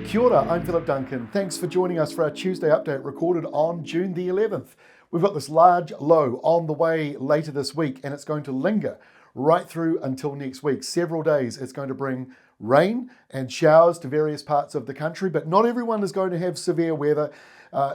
Kia ora, I'm Philip Duncan. Thanks for joining us for our Tuesday update recorded on June the 11th. We've got this large low on the way later this week and it's going to linger right through until next week. Several days it's going to bring rain and showers to various parts of the country, but not everyone is going to have severe weather.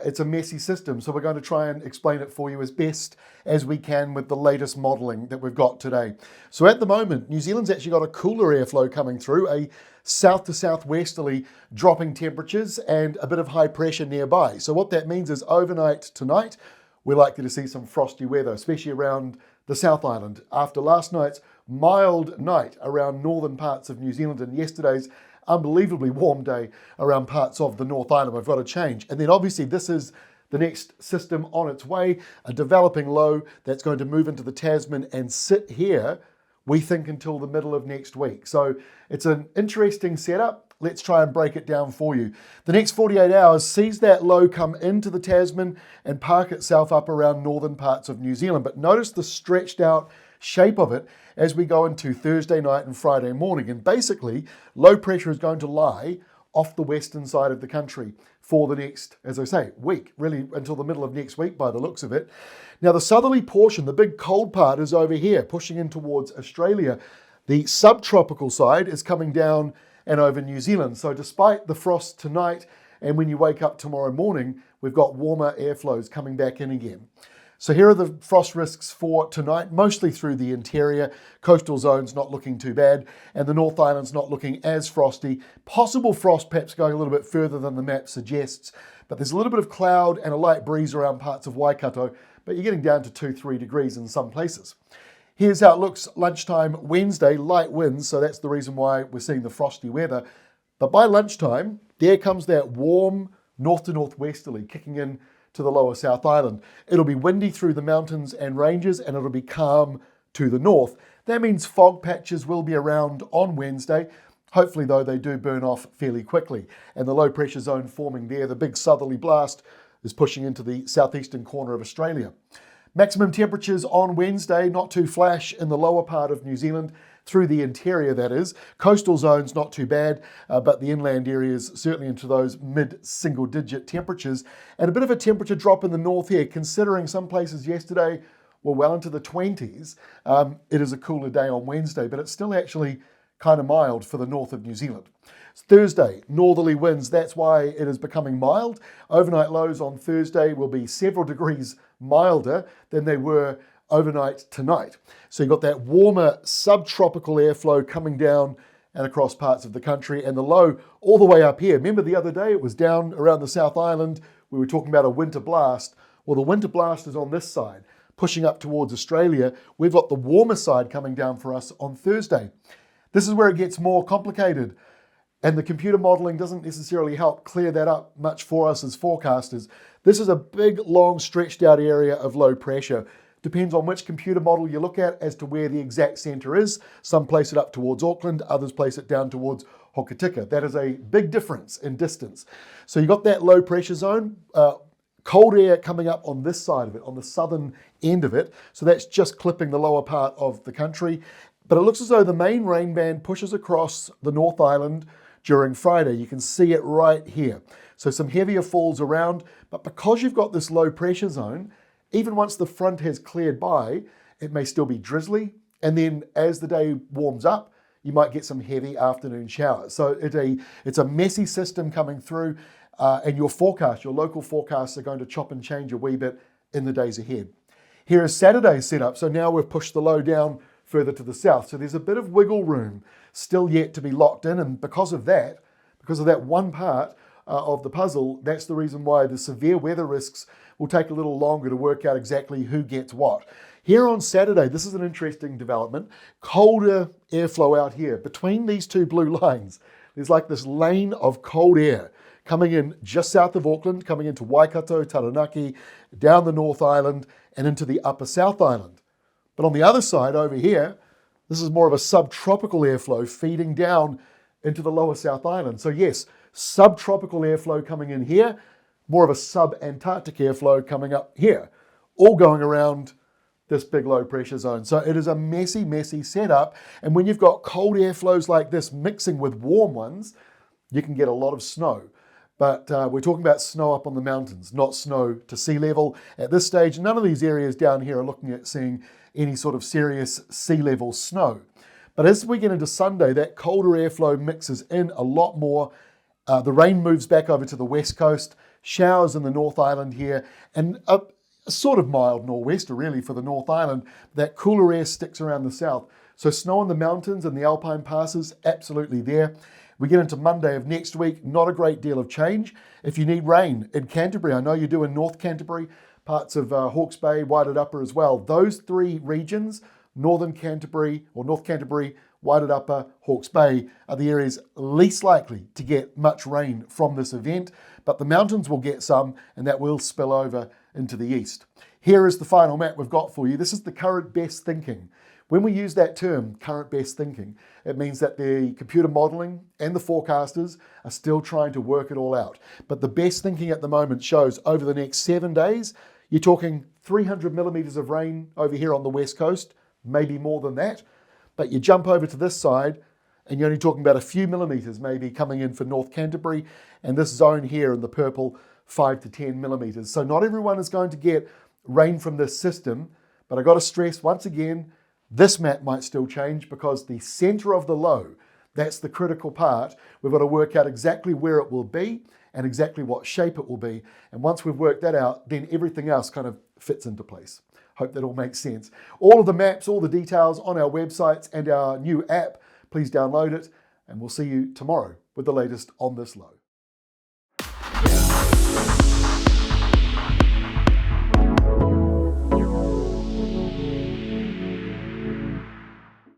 It's a messy system, so we're going to try and explain it for you as best as we can with the latest modelling that we've got today. So at the moment, New Zealand's actually got a cooler airflow coming through, a south to southwesterly dropping temperatures and a bit of high pressure nearby. So what that means is overnight tonight, we're likely to see some frosty weather, especially around the South Island. After last night's mild night around northern parts of New Zealand and yesterday's unbelievably warm day around parts of the North Island, we've got a change. And then obviously this is the next system on its way, a developing low that's going to move into the Tasman and sit here, we think, until the middle of next week. So it's an interesting setup. Let's try and break it down for you. The next 48 hours sees that low come into the Tasman and park itself up around northern parts of New Zealand. But notice the stretched out shape of it as we go into Thursday night and Friday morning. And basically, low pressure is going to lie off the western side of the country for the next, as I say, week, really until the middle of next week by the looks of it. Now, the southerly portion, the big cold part, is over here, pushing in towards Australia. The subtropical side is coming down and over New Zealand. So despite the frost tonight, and when you wake up tomorrow morning, we've got warmer airflows coming back in again. So here are the frost risks for tonight, mostly through the interior. Coastal zones not looking too bad, and the North Island's not looking as frosty. Possible frost perhaps going a little bit further than the map suggests, but there's a little bit of cloud and a light breeze around parts of Waikato, but you're getting down to 2-3 degrees in some places. Here's how it looks lunchtime Wednesday, light winds, so that's the reason why we're seeing the frosty weather. But by lunchtime, there comes that warm north to northwesterly kicking in to the lower South Island. It'll be windy through the mountains and ranges, and it'll be calm to the north. That means fog patches will be around on Wednesday. Hopefully, though, they do burn off fairly quickly. And the low pressure zone forming there, the big southerly blast, is pushing into the southeastern corner of Australia. Maximum temperatures on Wednesday, not too flash in the lower part of New Zealand, through the interior that is. Coastal zones not too bad, but the inland areas certainly into those mid-single digit temperatures. And a bit of a temperature drop in the north here, considering some places yesterday were well into the 20s. It is a cooler day on Wednesday, but it's still actually kind of mild for the north of New Zealand. Thursday, northerly winds, that's why it is becoming mild. Overnight lows on Thursday will be several degrees milder than they were overnight tonight. So you've got that warmer subtropical airflow coming down and across parts of the country, and the low all the way up here. Remember the other day it was down around the South Island. We were talking about a winter blast. Well, the winter blast is on this side, pushing up towards Australia. We've got the warmer side coming down for us on Thursday. This is where it gets more complicated, and the computer modelling doesn't necessarily help clear that up much for us as forecasters. This is a big, long, stretched out area of low pressure. Depends on which computer model you look at as to where the exact centre is. Some place it up towards Auckland, others place it down towards Hokitika. That is a big difference in distance. So you've got that low pressure zone, cold air coming up on this side of it, on the southern end of it. So that's just clipping the lower part of the country. But it looks as though the main rain band pushes across the North Island during Friday. You can see it right here. So some heavier falls around, but because you've got this low pressure zone, even once the front has cleared by, it may still be drizzly. And then as the day warms up, you might get some heavy afternoon showers. So it's a messy system coming through, and your local forecasts are going to chop and change a wee bit in the days ahead. Here is Saturday's setup. So now we've pushed the low down further to the south. So there's a bit of wiggle room still yet to be locked in. And because of that one part of the puzzle, that's the reason why the severe weather risks will take a little longer to work out exactly who gets what. Here on Saturday, this is an interesting development. Colder airflow out here. Between these two blue lines, there's like this lane of cold air coming in just south of Auckland, coming into Waikato, Taranaki, down the North Island, and into the upper South Island. But on the other side over here, this is more of a subtropical airflow feeding down into the lower South Island. So yes, subtropical airflow coming in here, more of a sub-Antarctic airflow coming up here, all going around this big low pressure zone. So it is a messy, messy setup. And when you've got cold airflows like this mixing with warm ones, you can get a lot of snow. But we're talking about snow up on the mountains, not snow to sea level. At this stage, none of these areas down here are looking at seeing any sort of serious sea level snow. But as we get into Sunday, that colder airflow mixes in a lot more. The rain moves back over to the west coast, showers in the North Island here, and a sort of mild nor'wester really for the North Island. That cooler air sticks around the south. So snow on the mountains and the alpine passes, absolutely there. We get into Monday of next week, not a great deal of change. If you need rain in Canterbury, I know you do in North Canterbury, parts of Hawke's Bay, Wairarapa Upper as well. Those three regions, Northern Canterbury or North Canterbury, Wairarapa Upper, Hawke's Bay, are the areas least likely to get much rain from this event, but the mountains will get some, and that will spill over into the east. Here is the final map we've got for you. This is the current best thinking. When we use that term, current best thinking, it means that the computer modelling and the forecasters are still trying to work it all out. But the best thinking at the moment shows over the next 7 days, you're talking 300 millimetres of rain over here on the west coast, maybe more than that. But you jump over to this side and you're only talking about a few millimetres maybe coming in for North Canterbury, and this zone here in the purple, 5 to 10 millimetres. So not everyone is going to get rain from this system, but I've got to stress once again, this map might still change because the centre of the low, that's the critical part. We've got to work out exactly where it will be and exactly what shape it will be. And once we've worked that out, then everything else kind of fits into place. Hope that all makes sense. All of the maps, all the details on our websites and our new app. Please download it, and we'll see you tomorrow with the latest on this low.